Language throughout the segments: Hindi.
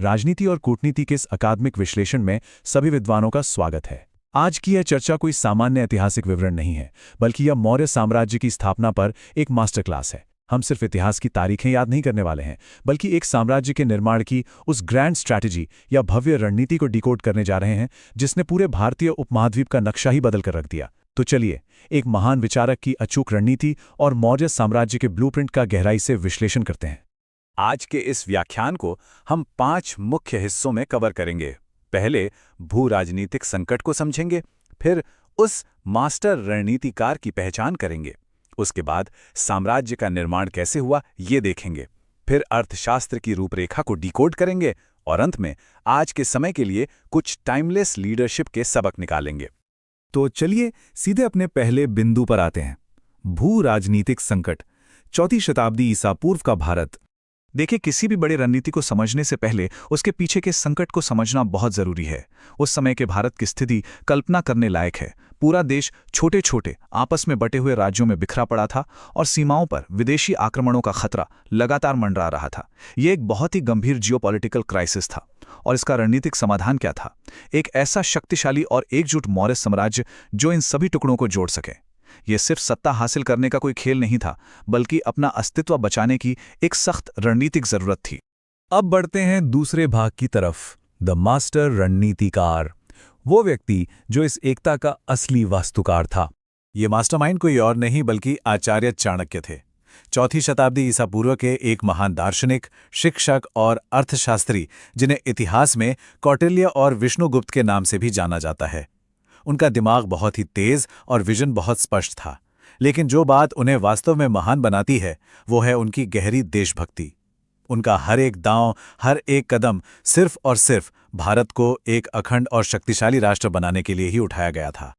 राजनीति और कूटनीति के इस अकादमिक विश्लेषण में सभी विद्वानों का स्वागत है। आज की यह चर्चा कोई सामान्य ऐतिहासिक विवरण नहीं है, बल्कि यह मौर्य साम्राज्य की स्थापना पर एक मास्टर क्लास है। हम सिर्फ इतिहास की तारीखें याद नहीं करने वाले हैं, बल्कि एक साम्राज्य के निर्माण की उस ग्रैंड स्ट्रैटेजी या भव्य रणनीति को डिकोड करने जा रहे हैं जिसने पूरे भारतीय उपमहाद्वीप का नक्शा ही बदल कर रख दिया। तो चलिए, एक महान विचारक की अचूक रणनीति और मौर्य साम्राज्य के ब्लूप्रिंट का गहराई से विश्लेषण करते हैं। आज के इस व्याख्यान को हम 5 मुख्य हिस्सों में कवर करेंगे। पहले भू राजनीतिक संकट को समझेंगे, फिर उस मास्टर रणनीतिकार की पहचान करेंगे, उसके बाद साम्राज्य का निर्माण कैसे हुआ ये देखेंगे, फिर अर्थशास्त्र की रूपरेखा को डिकोड करेंगे और अंत में आज के समय के लिए कुछ टाइमलेस लीडरशिप के सबक निकालेंगे। तो चलिए सीधे अपने पहले बिंदु पर आते हैं। भू राजनीतिक संकट, 4वीं शताब्दी ईसा पूर्व का भारत। देखिए, किसी भी बड़ी रणनीति को समझने से पहले उसके पीछे के संकट को समझना बहुत जरूरी है। उस समय के भारत की स्थिति कल्पना करने लायक है। पूरा देश छोटे छोटे आपस में बटे हुए राज्यों में बिखरा पड़ा था और सीमाओं पर विदेशी आक्रमणों का खतरा लगातार मंडरा रहा था। ये एक बहुत ही गंभीर जियोपॉलिटिकल क्राइसिस था। और इसका रणनीतिक समाधान क्या था? एक ऐसा शक्तिशाली और एकजुट मौर्य साम्राज्य जो इन सभी टुकड़ों को जोड़ सके। यह सिर्फ सत्ता हासिल करने का कोई खेल नहीं था, बल्कि अपना अस्तित्व बचाने की एक सख्त रणनीतिक जरूरत थी। अब बढ़ते हैं दूसरे भाग की तरफ, द मास्टर रणनीतिकार, वो व्यक्ति जो इस एकता का असली वास्तुकार था। ये मास्टरमाइंड कोई और नहीं बल्कि आचार्य चाणक्य थे। 4वीं शताब्दी ईसा पूर्व के एक महान दार्शनिक, शिक्षक और अर्थशास्त्री जिन्हें इतिहास में कौटिल्य और विष्णुगुप्त के नाम से भी जाना जाता है। उनका दिमाग बहुत ही तेज और विजन बहुत स्पष्ट था, लेकिन जो बात उन्हें वास्तव में महान बनाती है वो है उनकी गहरी देशभक्ति। उनका हर एक दांव, हर एक कदम सिर्फ और सिर्फ भारत को एक अखंड और शक्तिशाली राष्ट्र बनाने के लिए ही उठाया गया था।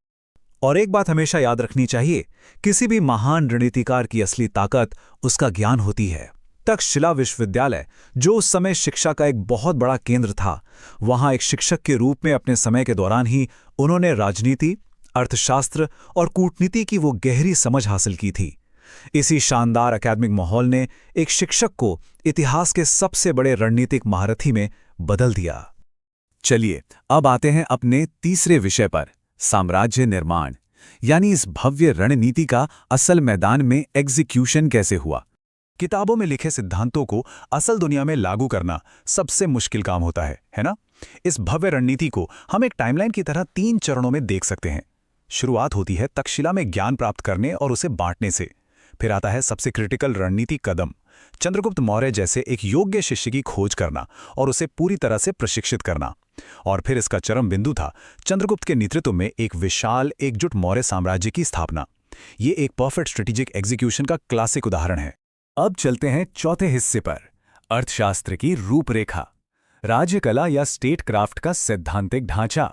और एक बात हमेशा याद रखनी चाहिए, किसी भी महान रणनीतिकार की असली ताकत उसका ज्ञान होती है। तक्षशिला विश्वविद्यालय, जो उस समय शिक्षा का एक बहुत बड़ा केंद्र था, वहां एक शिक्षक के रूप में अपने समय के दौरान ही उन्होंने राजनीति, अर्थशास्त्र और कूटनीति की वो गहरी समझ हासिल की थी। इसी शानदार अकादमिक माहौल ने एक शिक्षक को इतिहास के सबसे बड़े रणनीतिक महारथी में बदल दिया। चलिए अब आते हैं अपने तीसरे विषय पर, साम्राज्य निर्माण, यानी इस भव्य रणनीति का असल मैदान में एग्जीक्यूशन कैसे हुआ। किताबों में लिखे सिद्धांतों को असल दुनिया में लागू करना सबसे मुश्किल काम होता है ना? इस भव्य रणनीति को हम एक टाइमलाइन की तरह 3 चरणों में देख सकते हैं। शुरुआत होती है तक्षशिला में ज्ञान प्राप्त करने और उसे बांटने से। फिर आता है सबसे क्रिटिकल रणनीति कदम, चंद्रगुप्त मौर्य जैसे एक योग्य शिष्य की खोज करना और उसे पूरी तरह से प्रशिक्षित करना। और फिर इसका चरम बिंदु था चंद्रगुप्त के नेतृत्व में एक विशाल एकजुट मौर्य साम्राज्य की स्थापना। ये एक परफेक्ट स्ट्रेटेजिक एग्जीक्यूशन का क्लासिक उदाहरण है। अब चलते हैं चौथे हिस्से पर, अर्थशास्त्र की रूपरेखा, राज्यकला या स्टेट क्राफ्ट का सैद्धांतिक ढांचा।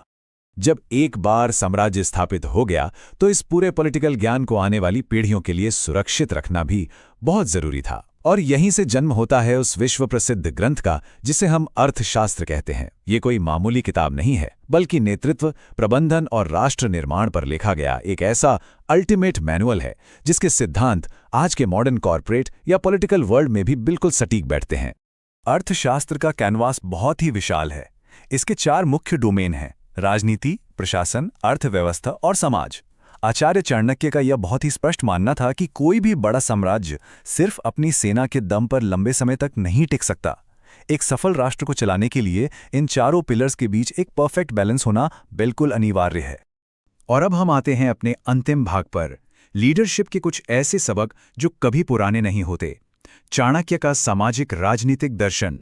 जब एक बार साम्राज्य स्थापित हो गया तो इस पूरे पॉलिटिकल ज्ञान को आने वाली पीढ़ियों के लिए सुरक्षित रखना भी बहुत जरूरी था। और यहीं से जन्म होता है उस विश्व प्रसिद्ध ग्रंथ का जिसे हम अर्थशास्त्र कहते हैं। ये कोई मामूली किताब नहीं है, बल्कि नेतृत्व, प्रबंधन और राष्ट्र निर्माण पर लिखा गया एक ऐसा अल्टीमेट मैनुअल है जिसके सिद्धांत आज के मॉडर्न कॉर्पोरेट या पॉलिटिकल वर्ल्ड में भी बिल्कुल सटीक बैठते हैं। अर्थशास्त्र का कैनवास बहुत ही विशाल है। इसके 4 मुख्य डोमेन हैं, राजनीति, प्रशासन, अर्थव्यवस्था और समाज। आचार्य चाणक्य का यह बहुत ही स्पष्ट मानना था कि कोई भी बड़ा साम्राज्य सिर्फ अपनी सेना के दम पर लंबे समय तक नहीं टिक सकता। एक सफल राष्ट्र को चलाने के लिए इन चारों पिलर्स के बीच एक परफेक्ट बैलेंस होना बिल्कुल अनिवार्य है। और अब हम आते हैं अपने अंतिम भाग पर, लीडरशिप के कुछ ऐसे सबक जो कभी पुराने नहीं होते। चाणक्य का सामाजिक राजनीतिक दर्शन।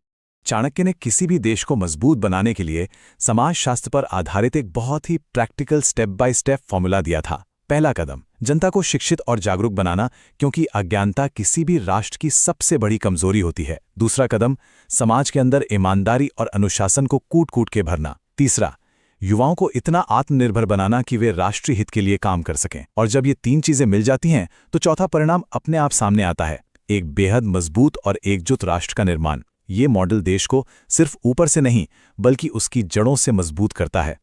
चाणक्य ने किसी भी देश को मजबूत बनाने के लिए समाजशास्त्र पर आधारित एक बहुत ही practical step by step formula दिया था। पहला कदम, जनता को शिक्षित और जागरूक बनाना, क्योंकि अज्ञानता किसी भी राष्ट्र की सबसे बड़ी कमजोरी होती है। दूसरा कदम, समाज के अंदर ईमानदारी और अनुशासन को कूट कूट के भरना। तीसरा, युवाओं को इतना आत्मनिर्भर बनाना कि वे राष्ट्रीय हित के लिए काम कर सकें। और जब ये 3 चीजें मिल जाती हैं तो चौथा परिणाम अपने आप सामने आता है, एक बेहद मजबूत और एकजुट राष्ट्र का निर्माण। ये मॉडल देश को सिर्फ ऊपर से नहीं बल्कि उसकी जड़ों से मजबूत करता है।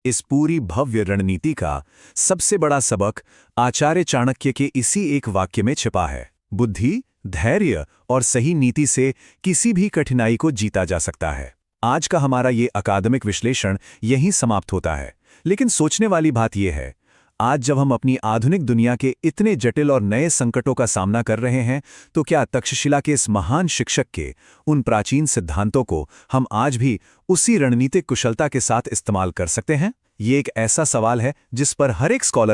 इस पूरी भव्य रणनीति का सबसे बड़ा सबक आचार्य चाणक्य के इसी एक वाक्य में छिपा है, बुद्धि, धैर्य और सही नीति से किसी भी कठिनाई को जीता जा सकता है। आज का हमारा ये अकादमिक विश्लेषण यहीं समाप्त होता है, लेकिन सोचने वाली बात यह है, आज जब हम अपनी आधुनिक दुनिया के इतने जटिल और नए संकटों का सामना कर रहे हैं, तो क्या तक्षशिला के इस महान शिक्षक के उन प्राचीन सिद्धांतों को हम आज भी उसी रणनीतिक कुशलता के साथ इस्तेमाल कर सकते हैं? ये एक ऐसा सवाल है जिस पर हर एक स्कॉलर